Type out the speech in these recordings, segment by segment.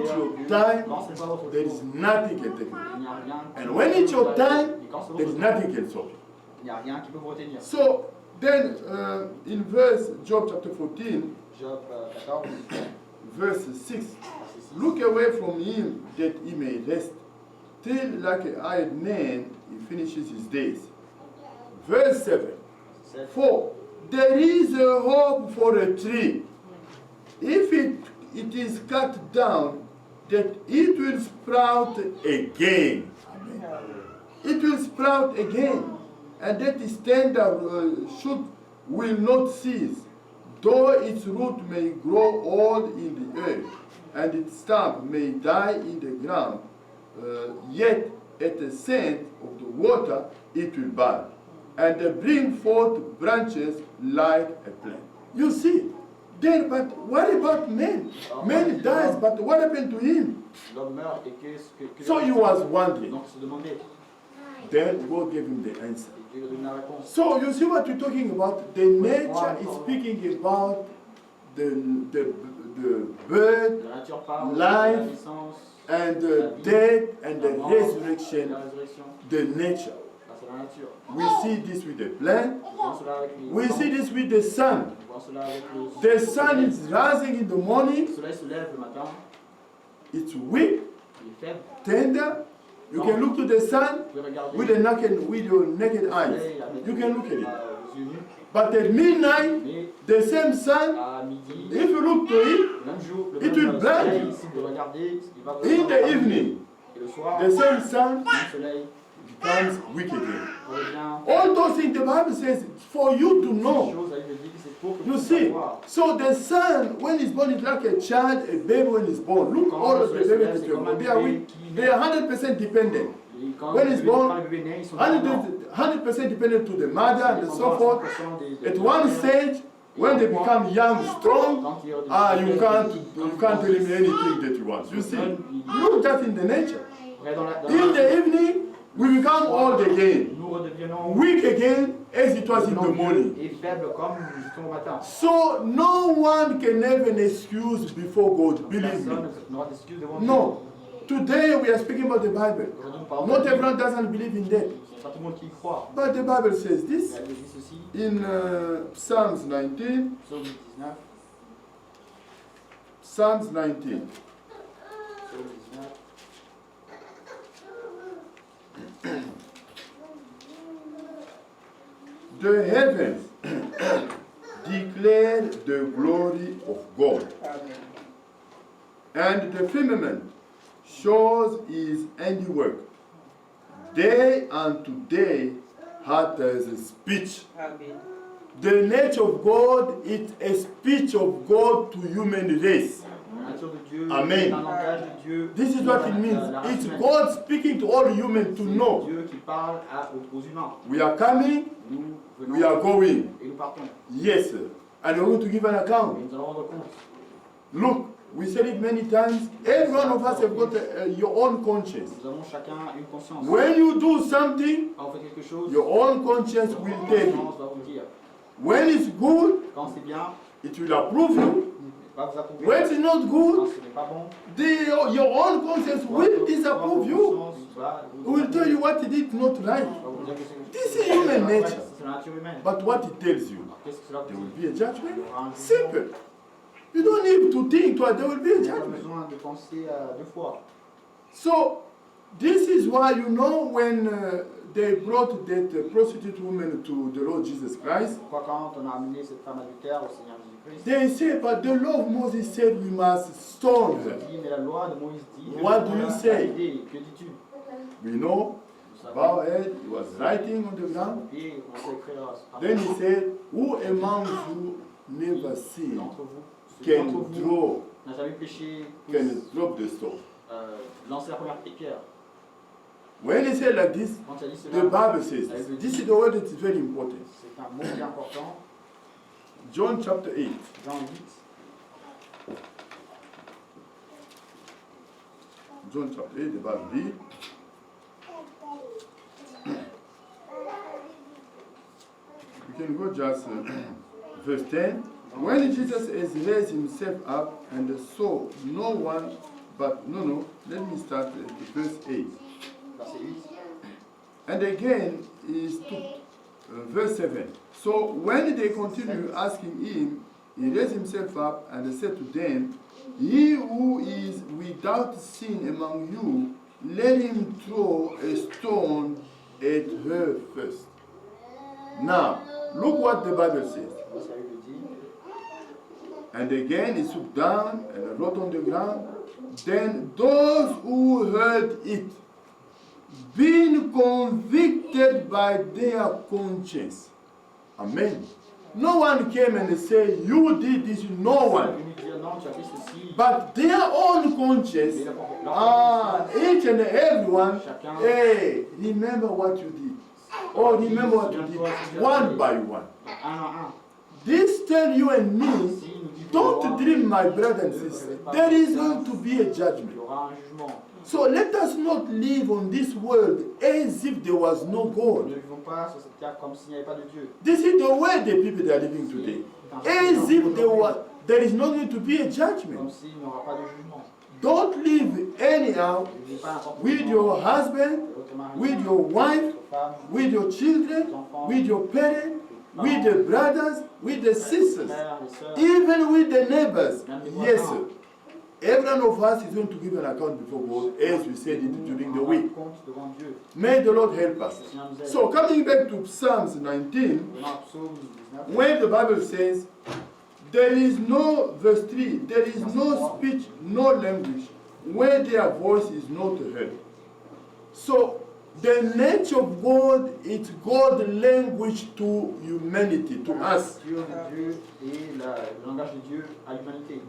your time, there is nothing can take you. And when it's your time, there is nothing can stop you. Il n'y a rien qui peut vous retenir. So then in verse Job chapter 14, Job 14, verse 6, look away from him that he may rest, till like a hired man he finishes his days. Verse 7, for there is a hope for a tree. If it is cut down, that it will sprout again. It will sprout again. And that its tender shoot will not cease, though its root may grow old in the earth, and its stump may die in the ground, yet at the scent of the water it will bud, and bring forth branches like a plant. You see, then, but what about man? Man dies, but what happened to him? So he was wondering. Then God gave him the answer. So you see what we're talking about? The nature is speaking about the birth, life, and death, and the resurrection, the nature. We see this with the plant. We see this with the sun. The sun is rising in the morning. It's weak, tender. You can look to the sun with your naked eyes. You can look at it. But at midnight, the same sun, if you look to it, it will blind you. In the evening, the same sun becomes weak again. All those things the Bible says for you to know. You see, so the son, when he's born, is like a child, a baby when he's born. Look, all of the babies they are 100% dependent. When he's born, 100% dependent to the mother and so forth. At one stage, when they become young, strong, you can't tell him anything that you want. You see, look just in the nature. In the evening, we become old again, weak again as it was in the morning. So no one can have an excuse before God, believe me. No. Today we are speaking about the Bible. Not everyone doesn't believe in that. But the Bible says this in Psalms 19. Psalms 19. The heavens declare the glory of God, and the firmament shows his handiwork. Day unto day hath a speech. The nature of God is a speech of God to human race. Amen. This is what it means. It's God speaking to all humans to know. We are coming, we are going. Yes, sir. And we're going to give an account. Look, we said it many times. Every one of us have got your own conscience. When you do something, your own conscience will tell you. When it's good, it will approve you. When it's not good, your own conscience will disapprove you. It will tell you what it is not right. This is human nature. But what it tells you, there will be a judgment. Simple. You don't need to think twice, there will be a judgment. So, this is why you know when they brought that prostitute woman to the Lord Jesus Christ, they say, but the law of Moses said we must stone her. What do you say? We know, bow head, he was writing on the ground. Then he said, who among you never sinned can drop the stone? When he said like this, the Bible says this is the word that is very important. John chapter 8. John chapter 8, the Bible reads. We can go just verse 10. When Jesus has raised himself up and saw no one But no, let me start at verse 8. Verset 8. And again, he stooped. Verse 7. So when they continued asking him, he raised himself up and said to them, He who is without sin among you, let him throw a stone at her first. Now, look what the Bible says. Voici la Bible dit. And again he stooped down and wrote on the ground. Then those who heard it, being convicted by their conscience. Amen. No one came and said, you did this, no one. But their own conscience, each and everyone, hey, remember what you did. Or remember what you did, one by one. This tell you and me, don't dream, my brother and sister. There is going to be a judgment. So let us not live on this world as if there was no God. This is the way the people they are living today. As if there is not going to be a judgment. Don't live anyhow with your husband, with your wife, with your children, with your parents, with the brothers, with the sisters, even with the neighbors. Yes, sir. Every one of us is going to give an account before God, as we said it during the week. May the Lord help us. So coming back to Psalms 19, when the Bible says, there is no, verse 3, there is no speech, no language, where their voice is not heard. So the nature of God is God's language to humanity, to us.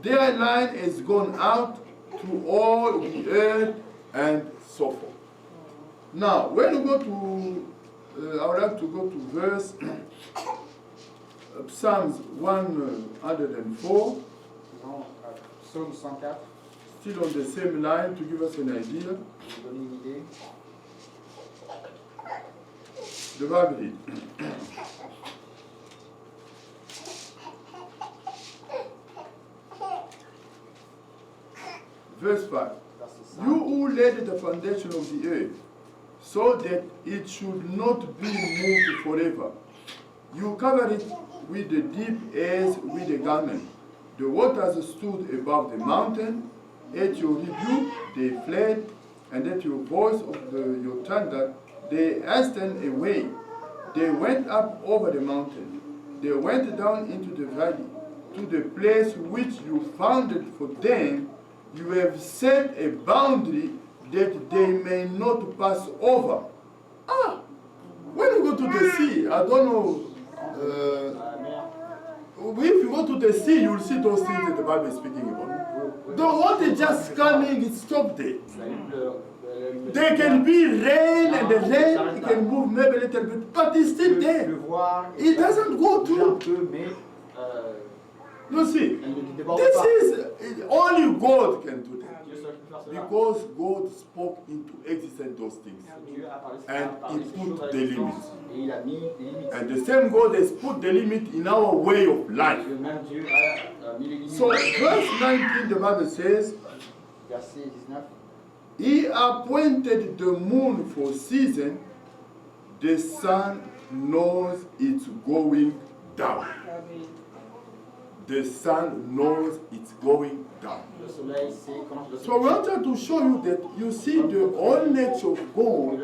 Their line has gone out to all the earth and so forth. Now, when we go to, I would like to go to verse Psalms 104. Psaume 104. Still on the same line to give us an idea. The Bible read. Verse 5. You who laid the foundation of the earth, so that it should not be moved forever. You covered it with the deep as with a garment. The waters stood above the mountain. At your rebuke they fled, and at your voice of your thunder they hastened away. They went up over the mountain. They went down into the valley, to the place which you founded for them. You have set a boundary that they may not pass over. When you go to the sea, I don't know, if you go to the sea, you will see those things that the Bible is speaking about. The water just coming, it stopped there. There can be rain, and the rain it can move maybe a little bit, but it's still there. It doesn't go through. You see, this is only God can do that. Because God spoke into existence those things. And He put the limits. And the same God has put the limit in our way of life. So verse 19, the Bible says, He appointed the moon for season, the sun knows it's going down. The sun knows it's going down. So I wanted to show you that you see the whole nature of God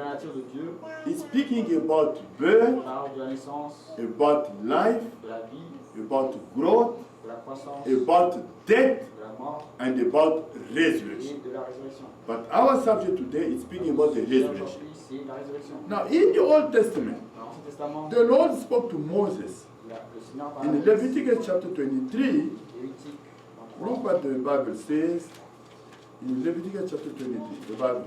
is speaking about birth, about life, about growth, about death, and about resurrection. But our subject today is speaking about the resurrection. Now in the Old Testament, the Lord spoke to Moses. In Leviticus chapter 23, look what the Bible says. In Leviticus chapter 23, the Bible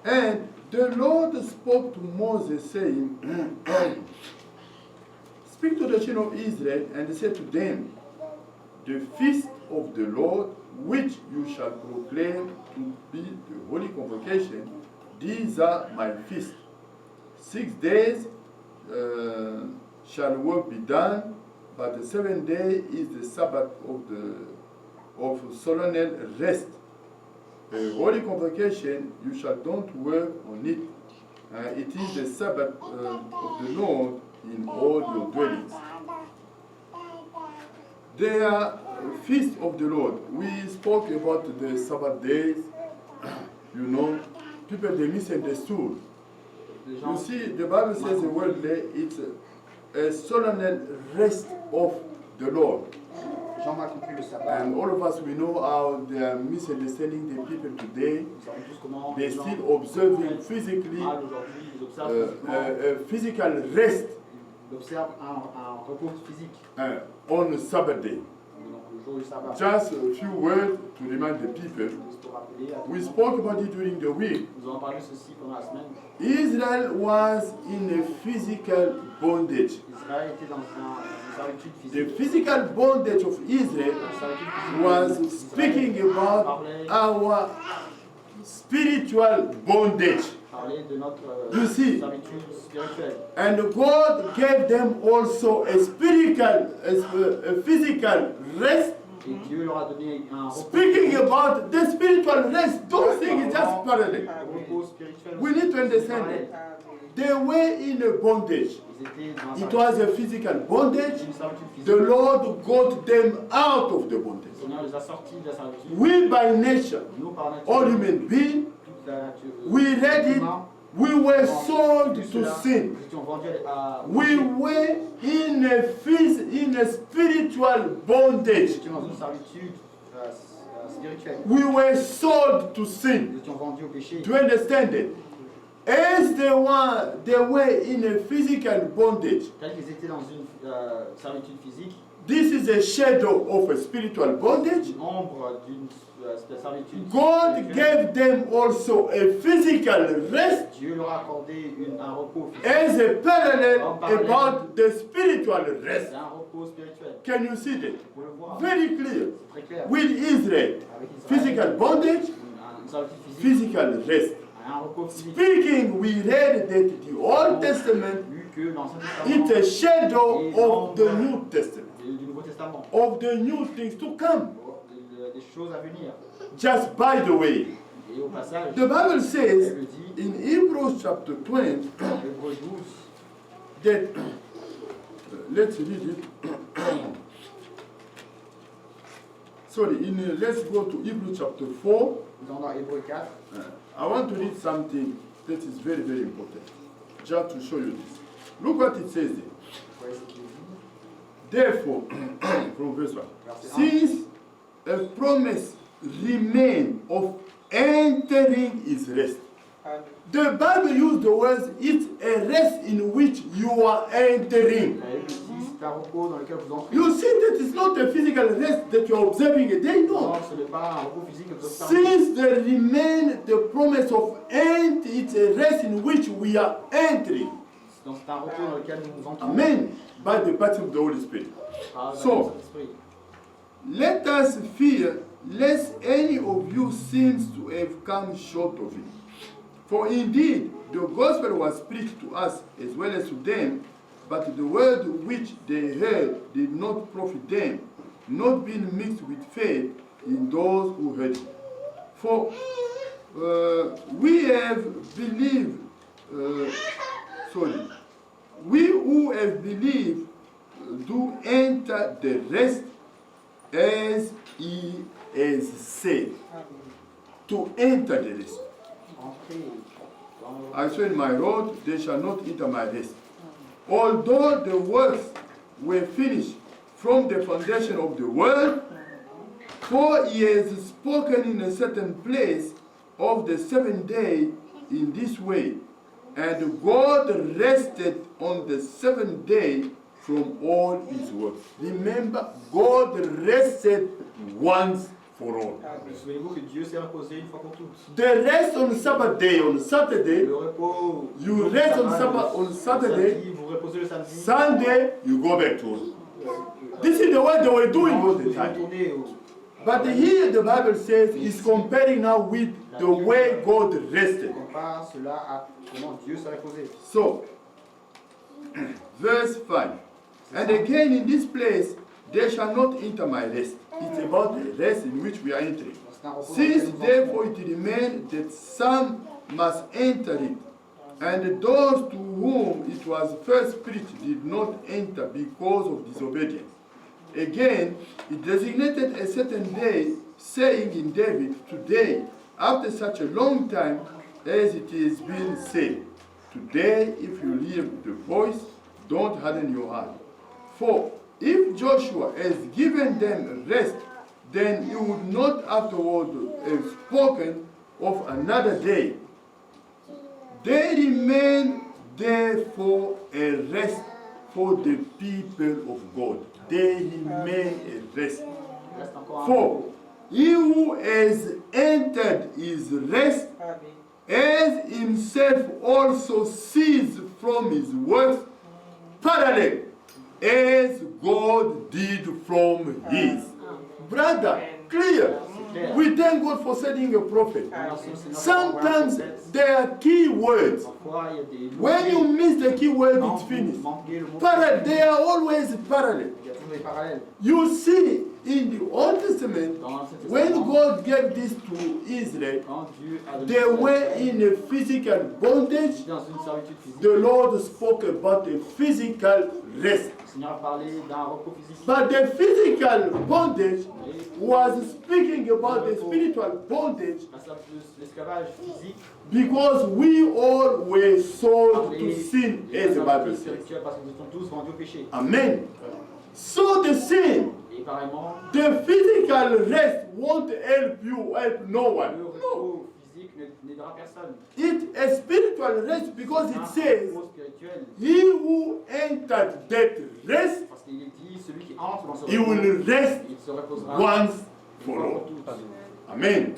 And the Lord spoke to Moses, saying, Speak to the children of Israel, and said to them, The feast of the Lord, which you shall proclaim to be the holy convocation, these are my feasts. 6 days shall work be done, but the 7th day is the Sabbath of solemn rest. A holy convocation, you shall don't work on it. It is the Sabbath of the Lord in all your dwellings. They are feast of the Lord. We spoke about the Sabbath days. You know, people they misunderstood. You see, the Bible says the word day, it's a solemn rest of the Lord. Jean m'a compris le sabbat. And all of us, we know how they are misunderstanding the people today. They're still observing physically physical rest Ils observent un repos physique. On Sabbath day. Donc le jour du sabbat. Just a few words to remind the people. We spoke about it during the week. Nous avons parlé ceci pendant la semaine. Israel was in a physical bondage. Israël était dans une servitude The physique. physical bondage of Israel was speaking about our spiritual bondage. Parler de notre You see, servitude spirituelle. and God gave them also a spiritual, a physical rest. Et Dieu leur a donné un repos. Speaking about the spiritual rest, don't think it's just parallel. Un repos spirituel. We need to understand it. They were in a bondage. Ils étaient dans It was a physical bondage. une servitude physique. The Lord got them out of the bondage. Le Seigneur les a sortis de la servitude. We by nature, Nous par nature, all human beings, toute la nature. we read it, we were sold Tout to cela, sin. nous étions vendus à We were in a spiritual nous bondage. étions dans une servitude spirituelle. We were sold to Nous sin. étions vendus au péché. Do you understand it? As they were in a physical bondage, Tels qu'ils étaient dans une servitude physique, this is a shadow of a spiritual bondage. une ombre d'une servitude God spirituelle. gave them also a physical rest Dieu leur a accordé un repos physique. as a parallel about the spiritual rest. C'est un repos spirituel. Can you see that? Vous pouvez le voir. Very clear. C'est très clair. With Israel, Avec Israël, physical bondage, une servitude physique, physical rest. un repos physique. Speaking, we read that the Old Testament Vu que l'Ancien Testament it's a shadow of the New Testament, du Nouveau Testament, of the new things to come. des choses à venir. Just by the way, Et au passage, the Bible says elle le dit, in Hebrews chapter 20 Hébreux 12, that, let's read it. Sorry, let's go to Hebrews chapter 4. nous allons dans Hébreux 4. I want to read something that is very, very important, just to show you this. Look what it says there. Voyez ce qu'il dit. Therefore, from verse 1, Verset 1. since a promise remains of entering his rest. The Bible uses the words, it's a rest in which you are entering. La Bible dit, c'est un repos dans lequel vous entrez. You see that it's not a physical rest that you're observing a day, no. Non, ce n'est pas un repos physique que vous observez. Since there remains the promise of end, it's a rest in which we are entering. Donc c'est un repos dans lequel nous nous entrons. Amen. By the baptism of the Holy Spirit. Par la So, grâce de l'Esprit. let us fear lest any of you seems to have come short of it. For indeed, the gospel was preached to us as well as to them, but the word which they heard did not profit them, not being mixed with faith in those who heard it. For we have believed, we who have believed do enter the rest as he has said. To enter the rest. Entrez dans le I saw in my road, they shall not enter my rest. Although the works were finished from the foundation of the world, for he has spoken in a certain place of the seventh day in this way, and God rested on the seventh day from all his works. Remember, God rested once for all. Souvenez-vous que Dieu s'est reposé une fois pour toutes. The rest on Sabbath day, on Saturday, Le repos. you rest on Sabbath on Saturday, Vous reposez le samedi. Sunday, you go back to work. This is the way they were doing all the Vous time. retournez au. But here the Bible says it's comparing now with the way God rested. On compare cela à comment Dieu s'est reposé. So, verse 5. And again in this place, they shall not enter my rest. It's about the rest in which we are entering. Since therefore it remains that some must enter it, and those to whom it was first preached did not enter because of disobedience. Again, it designated a certain day, saying in David, today, after such a long time, as it is been said, today, if you hear the voice, don't harden your heart. For if Joshua has given them rest, then he would not afterward have spoken of another day. They remain therefore a rest for the people of God. They remain a rest. For he who has entered his rest, as himself also ceased from his works, parallel, as God did from his. Brother, clear. We thank God for sending a prophet. Sometimes there are key words. When you miss the key word, it's finished. They are always parallel. You see, in the Old Testament, when God gave this to Israel, they were in a physical bondage. The Lord spoke about a physical rest. But the physical bondage was speaking about the spiritual bondage, because we all were sold to sin, as the Bible says. Amen. So the sin, the physical rest won't help you, help no one. No. It's a spiritual rest because it says, he who entered that rest, he will rest once for all. Amen.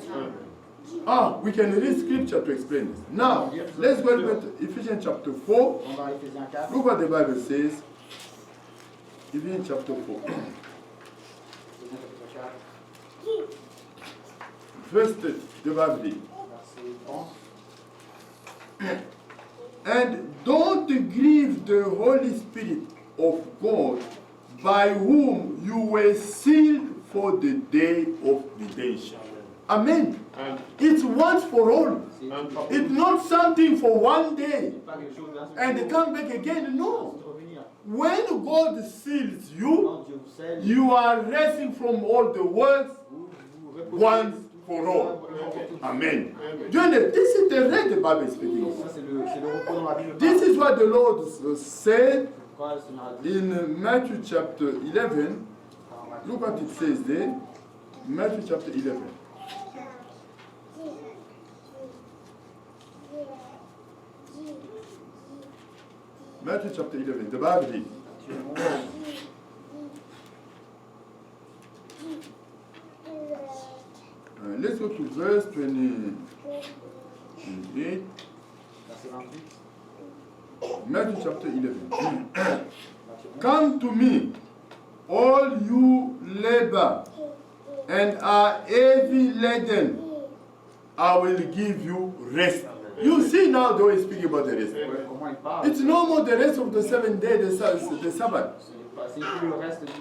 We can read scripture to explain this. Now, let's go back to Ephesians chapter 4. Look what the Bible says. Ephesians chapter 4. Verse 30, the Bible reads. And don't grieve the Holy Spirit of God, by whom you were sealed for the day of redemption. Amen. It's once for all. It's not something for one day and come back again. No. When God seals you, you are resting from all the words once for all. Amen. This is the rest the Bible is speaking. This is what the Lord said in Matthew chapter 11. Look what it says there. Matthew chapter 11. Matthew chapter 11, the Bible reads. Let's go to verse 28. Matthew chapter 11. Come to me, all you labor and are heavy laden, I will give you rest. You see now the way he's speaking about the rest. It's no more the rest of the 7 days, the Sabbath.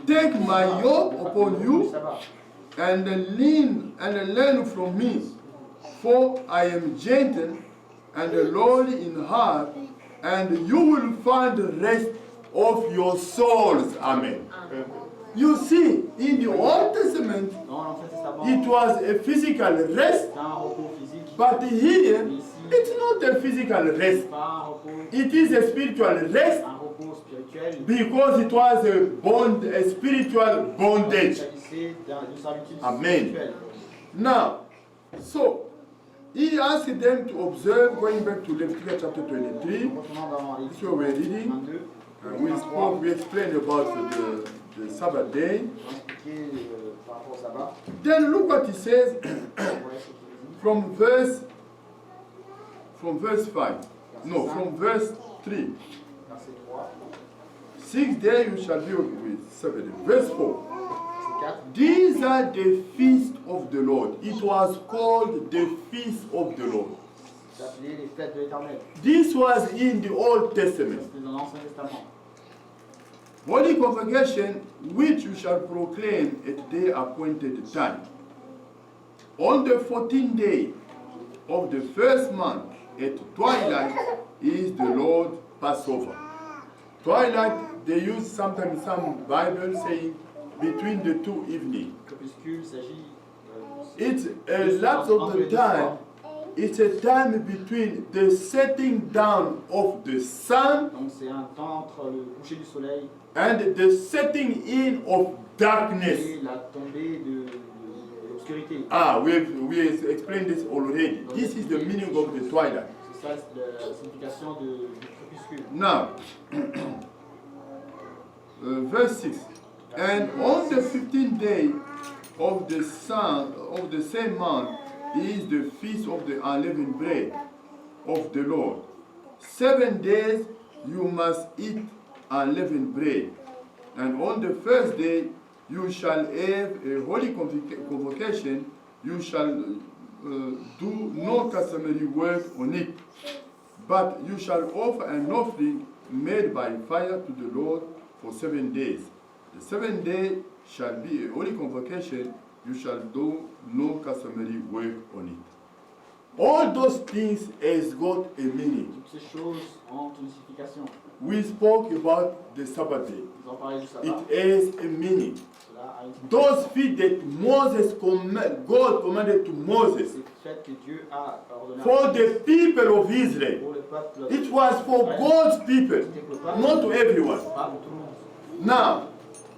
Take my yoke upon you and learn from me, for I am gentle and lowly in heart, and you will find the rest of your souls. Amen. You see, in the Old Testament, it was a physical rest, but here, it's not a physical rest. It is a spiritual rest, because it was a spiritual bondage. Amen. Now, so, he asked them to observe, going back to Leviticus chapter 23, so we're reading. We explained about the Sabbath day. Then look what he says from verse 5. No, from verse 3. 6 days you shall be with 7 days. Verse 4. These are the feast of the Lord. It was called the feast of the Lord. This was in the Old Testament. Holy convocation, which you shall proclaim at the appointed time. On the 14th day of the first month at twilight is the Lord Passover. Twilight, they use sometimes some Bible saying between the two evenings. Crépuscule s'agit. It's a lapse of the time. It's a time between the setting down of the sun Donc c'est un temps entre le coucher du soleil and the setting in of darkness. et la tombée de l'obscurité. Ah, we explained this already. This is the meaning of the twilight. C'est ça la signification du crépuscule. Now, verse 6. And on the 15th day of the same month is the feast of the unleavened bread of the Lord. 7 days you must eat unleavened bread, and on the first day you shall have a holy convocation. You shall do no customary work on it, but you shall offer an offering made by fire to the Lord for 7 days. The 7th day shall be a holy convocation. You shall do no customary work on it. All those things has got a meaning. Toutes ces choses ont une signification. We spoke about the Sabbath day. Nous avons parlé du sabbat. It has a meaning. Cela a une signification. Those feet that God commanded to Moses C'est le fait que Dieu a ordonné for the people of Israel. pour le peuple. It was for God's people, not to everyone. Pas pour tout le monde. Now,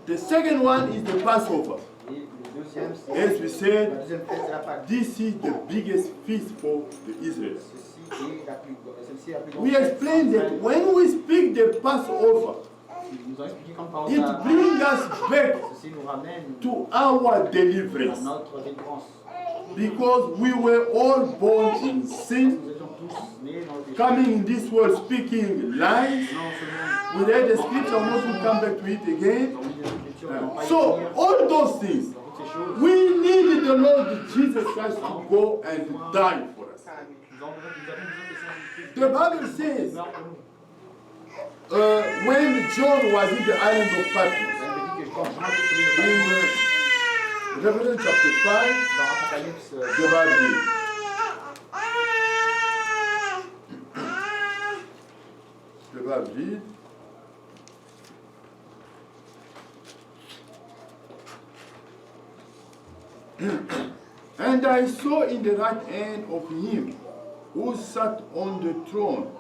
the second one is the Passover. Et le deuxième, c'est As we la said, deuxième fête, c'est la Pâque. this is the biggest feast for the Israelites. Celle-ci est la plus grande We fête. explained that when we speak the Passover, Ils nous ont expliqué quand on parle it de brings us back ceci nous ramène to our à deliverance. notre délivrance. Because we were all born in sin, Nous étions tous nés dans le péché. coming in this world speaking lies. Non, ce We monde. read the scripture, not to come back to it again. Dans les Écritures, ils n'ont pas So, été all those things, dans toutes ces choses. we need the Lord Jesus Christ to go and die for us. Nous avons besoin de saint The Bible says, meurt pour nous. when John was in the island of Patmos, La Bible dit que quand Jean était sur in le Revelation chapter 5, dans Apocalypse, the Bible reads, the Bible reads, and I saw in the right hand of him who sat on the throne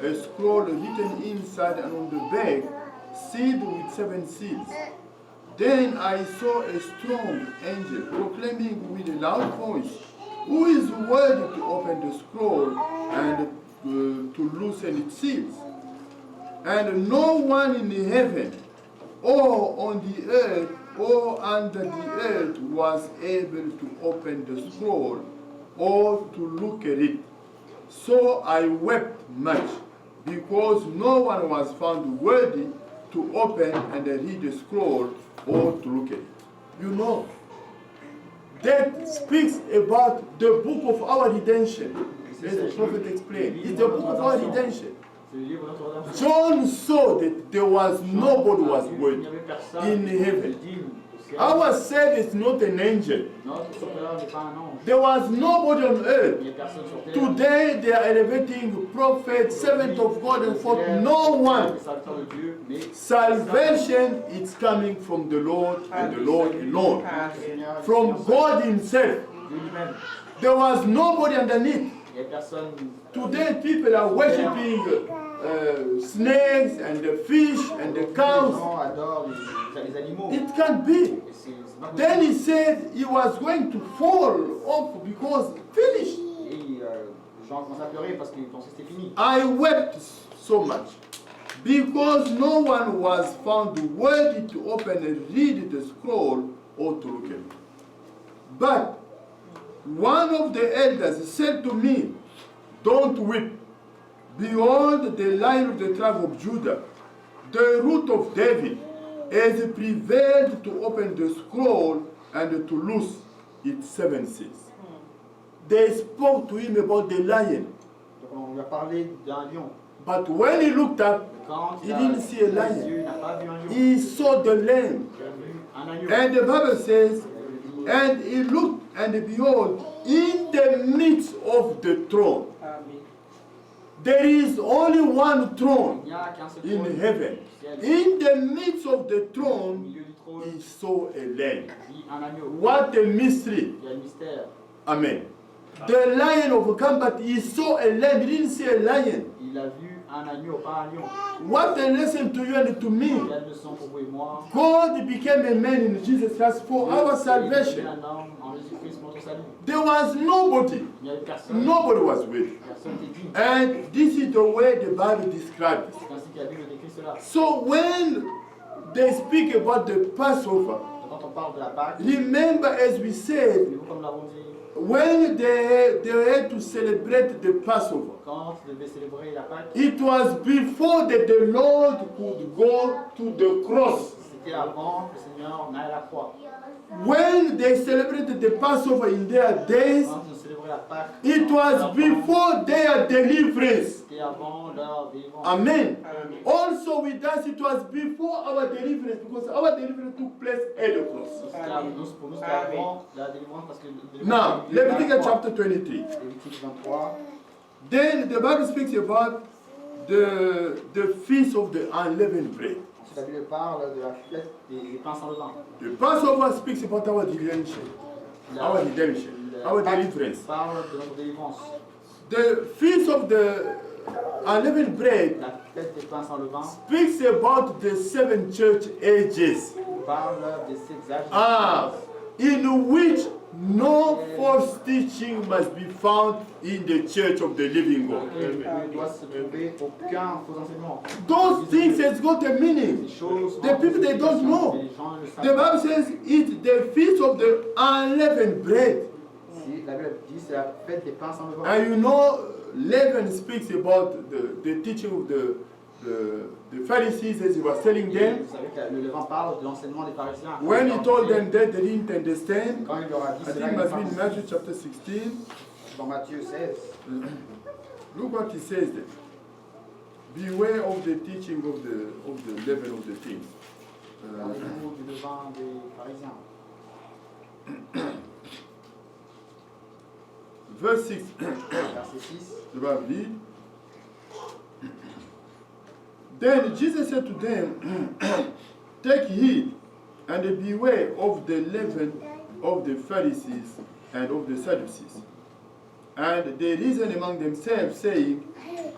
a scroll written inside and on the back, sealed with 7 seals. Then I saw a strong angel proclaiming with a loud voice, who is worthy to open the scroll and to loosen its seals? And no one in heaven or on the earth or under the earth was able to open the scroll or to look at it. So I wept much, because no one was found worthy to open and read the scroll or to look at it. You know, that speaks about the book of our redemption, as the prophet explained. It's the book of our redemption. c'est le livre de notre rédemption. John saw that there was nobody was Il n'y worthy avait personne in heaven. digne au ciel. Our Savior is not an angel. Notre sauveur n'est pas un ange. There was nobody on earth. Il n'y a personne sur terre. Today they are elevating prophets, servants of God, and for no one. Les serviteurs de Dieu, mais Salvation is coming from the Lord and the Lord alone. Seigneur, From God Himself. Dieu lui-même. There was nobody underneath. Il n'y a personne. Today people are worshipping snakes and the fish and the Les cows. gens adorent les animaux. It can't be. Et c'est pas possible. Then he said he was going to fall off because finished. Et les gens commencent à pleurer parce qu'ils pensaient que c'était fini. I wept so much because no one was found worthy to open and read the scroll or to look at it. But one of the elders said to me, "Don't weep. Behold, the Lion of the tribe of Judah, the root of David, has prevailed to open the scroll and to loose its 7 seals." They spoke to him about the lion. Donc on lui a parlé d'un lion. But when he looked up, quand he didn't see a lion. Dieu n'a pas vu un lion, He saw the lamb. il a vu un agneau. And the Bible says, and he looked, and behold, in the midst of the throne, there is only one Il throne n'y a qu'un seul in trône heaven. au ciel. In the midst of the Au throne, milieu du trône, he saw a lamb. vit un agneau. What a mystery. Il y a le mystère. Amen. The lion overcome, but he saw a lamb. He didn't see a lion. Il a vu un agneau, pas un lion. What a lesson to you and to me. Quelle leçon pour vous et moi. God became a man in Jesus Christ for our Il est salvation. un homme en Jésus-Christ pour notre salut. There was nobody. Il n'y avait personne. Nobody was with. Personne n'était digne. And this is the way the Bible describes it. C'est ainsi que la Bible décrit cela. So when they speak about the Passover, Donc, quand on parle de la Pâque, remember as we said, nous, comme nous l'avons dit, when they had to celebrate the Passover, quand tu devais célébrer la Pâque, it was before that the Lord could go to the cross. c'était avant que le Seigneur n'aille à la croix. When they celebrated the Passover in their days, Quand nous célébrions la Pâque, it was before their deliverance. c'était avant leur délivrance. Amen. Also with us, it was before our deliverance, because our deliverance took place at the cross. Pour nous, c'était avant la délivrance parce que la délivrance Now, a eu lieu à la Leviticus croix. chapter 23. Lévitique 23. Then the Bible speaks about the feast of the unleavened bread. Ensuite, la Bible parle de la fête des pains sans levain. The Passover speaks about our redemption, our redemption, our deliverance. Parle de notre délivrance. The feast of the unleavened bread La fête des pains sans levain speaks about the 7 church ages, parle des 7 âges. in which no false teaching must be found in the church of the living God. Il ne doit se trouver aucun faux enseignement. Those things has got a meaning. Ces choses, The people, they don't know. les gens ne le savent The pas. Bible says it's the feast of the unleavened bread. Si, la Bible dit c'est la fête des pains sans levain. And you know, leaven speaks about the teaching of the Pharisees as he was telling them. Vous savez que le levain parle de l'enseignement des pharisiens. When he told them that they didn't understand, Quand il leur a dit I cela, think it ils must n'ont be in pas Matthew chapter 16. dans Matthieu 16. Look what he says there. Beware of the teaching of the leaven of the things. Parlez-nous du levain des pharisiens. Verse 6. Verset 6. The Bible read. Then Jesus said to them, take heed and beware of the leaven of the Pharisees and of the Sadducees. And they reasoned among themselves, saying,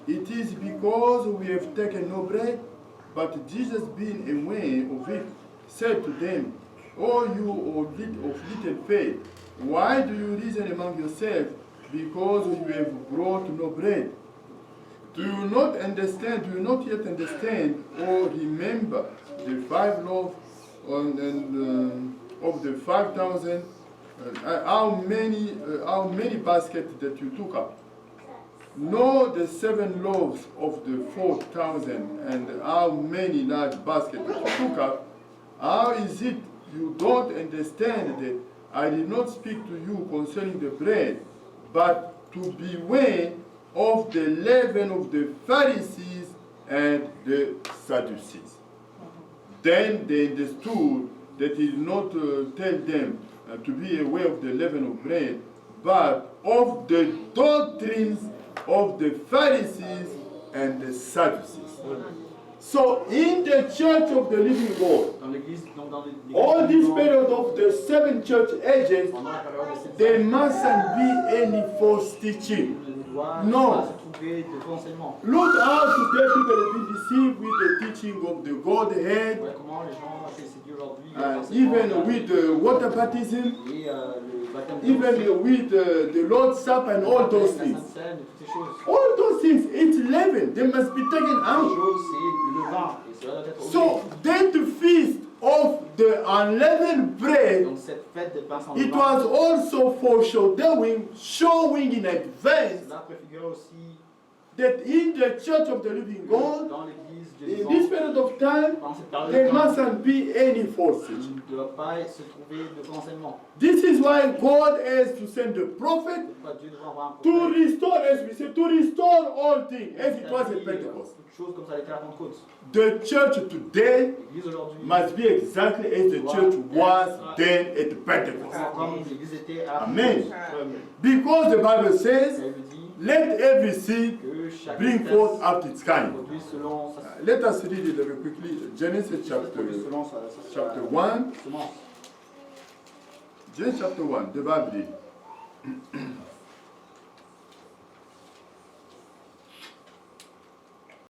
it is because we have taken no bread. But Jesus, being aware of it, said to them, O you of little faith, why do you reason among yourselves, because you have brought no bread? Do you not understand, do you not yet understand or remember the 5 loaves of the 5,000, how many baskets that you took up? Nor the 7 loaves of the 4,000 and how many large baskets that you took up? How is it you don't understand that I did not speak to you concerning the bread, but to beware of the leaven of the Pharisees and the Sadducees? Then they understood that he did not tell them to be aware of the leaven of bread, but of the doctrines of the Pharisees and the Sadducees. So in the church of the living God, Dans l'église, donc dans l'église, all this period of the 7 church ages, pendant la période de 7 there mustn't be any false teaching. ne doit Non. pas se trouver de faux enseignements. Look how today people have been deceived with the teaching of the Godhead, Ouais, comment les gens ont été séduits aujourd'hui, even with the water baptism, et le baptême de even l'eau, with the Lord's Supper and all those la things. Sainte Seine, et toutes ces choses. All those things, it's leaven. They must be taken Ces out. choses, c'est le levain, et cela doit être oublié. So that feast of the unleavened bread, Donc cette fête des pains sans it levain, was also foreshadowing, showing in advance cela préfigurait aussi that in the church of the living God, dans l'église de in this period of time, Dans cette période there de temps, mustn't be any forces. il ne doit pas se trouver de renseignements. This is why God has to send a prophet Pourquoi Dieu doit avoir un to prophète restore, as we say, to restore all things, as it was at Pentecost. Toutes choses comme ça a été à la Pentecôte. The church today L'Église aujourd'hui must be exactly as the church was then at Pentecost. comme l'Église était à la Amen. Pentecôte. Because the Bible says, Elle dit let every seed que chaque bring espèce forth out its kind. produit selon sa Let us read it very quickly. Genesis chapter 1. semence. Genesis chapter 1, the Bible.